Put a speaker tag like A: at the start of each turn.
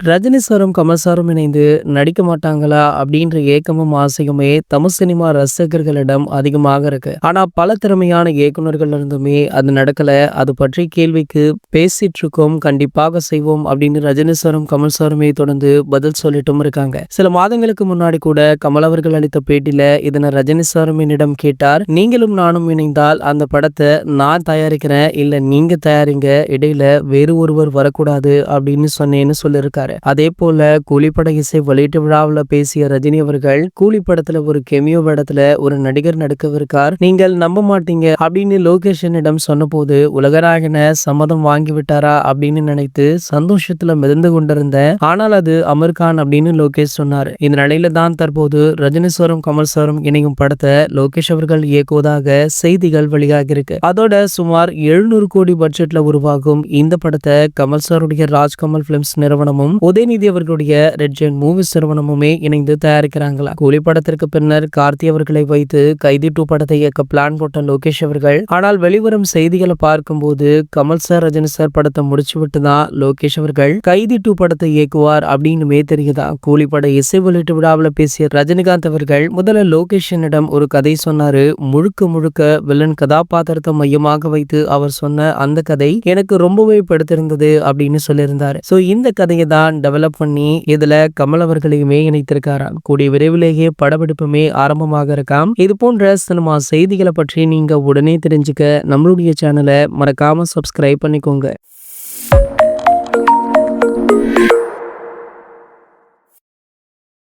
A: ரஜினி சாரும், கமல் சாரும் இணைந்து நடிக்க மாட்டாங்களா? அப்படின்ற ஏக்கமும், ஆசையுமே தமிழ் சினிமா ரசிகர்களிடம் அதிகமாக இருக்கு. ஆனா பல திறமையான இயக்குனர்கள் இருந்துமே அது நடக்கல. அது பற்றி கேள்விக்கு பேசிட்டு இருக்கோம். கண்டிப்பாக செய்வோம் அப்படின்னு ரஜினி சாரும், கமல் சாருமே தொடர்ந்து பதில் சொல்லிட்டும் இருக்காங்க. சில மாதங்களுக்கு முன்னாடி கூட கமல் அவர்கள் அளித்த பேட்டியில இதனை ரஜினி சாரும் என்னிடம் கேட்டார். நீங்களும் நானும் இணைந்தால் அந்த படத்தை நான் தயாரிக்கிறேன், இல்ல நீங்க தயாரிங்க, இடையில வேறு ஒருவர் வரக்கூடாது அப்படின்னு சொன்னேன்னு சொல்லியிருக்காரு. அதே போல கூலிப்பட இசை வெளியீட்டு விழாவில் பேசிய ரஜினி அவர்கள், கூலி படத்துல ஒரு கெமியோ படத்துல ஒரு நடிகர் நடிக்கவிருக்கார், நீங்கள் நம்ப மாட்டீங்க அப்படின்னு லோகேஷனிடம் சொன்னபோது உலகநாயகன சம்மதம் வாங்கி விட்டாரா அப்படின்னு நினைத்து சந்தோஷத்துல மிதந்து கொண்டிருந்தேன். ஆனால் அது அமீர் கான் அப்படின்னு லோகேஷ் சொன்னார். இந்த நிலையில தான் தற்போது ரஜினி சாரும், கமல் சாரும் இணையும் படத்தை லோகேஷ் அவர்கள் இயக்குவதாக செய்திகள் வெளியாகி இருக்கு. அதோட சுமார் 700 கோடி பட்ஜெட்ல உருவாகும் இந்த படத்தை கமல் சாருடைய ராஜ்கமல் பிலிம்ஸ் நிறுவனமும், உதயநிதி அவர்களுடைய ரெட் ஜெயின் மூவிஸ் நிறுவனமுமே இணைந்து தயாரிக்கிறாங்களா. கூலி படத்திற்கு பின்னர் கார்த்தி அவர்களை வைத்து கைதி 2 படத்தை இயக்க பிளான் போட்ட லோகேஷ் அவர்கள், ஆனால் வெளிவரும் செய்திகளை பார்க்கும்போது கமல் சார், ரஜினி சார் படத்தை முடிச்சு விட்டு தான் லோகேஷ் அவர்கள் கைதி 2 படத்தை இயக்குவார் அப்படின்னுமே தெரியுதா. கூலி பட இசை வெளியீட்டு விழாவில் பேசிய ரஜினிகாந்த் அவர்கள் முதல்ல லோகேஷனிடம் ஒரு கதை சொன்னாரு. முழுக்க முழுக்க வில்லன் கதாபாத்திரத்தை மையமாக வைத்து அவர் சொன்ன அந்த கதை எனக்கு ரொம்பவே பிடித்திருந்தது அப்படின்னு சொல்லியிருந்தாரு. சோ இந்த கதையை தான் டெவலப் பண்ணி இதுல கமல் அவர்களையுமே இணைத்திருக்காராம். கூடிய விரைவிலேயே படப்பிடிப்புமே ஆரம்பமாக இருக்காம். இது போன்ற சினிமா செய்திகளை பற்றி நீங்க உடனே தெரிஞ்சுக்க நம்மளுடைய சேனலை மறக்காம சப்ஸ்கிரைப் பண்ணிக்கோங்க.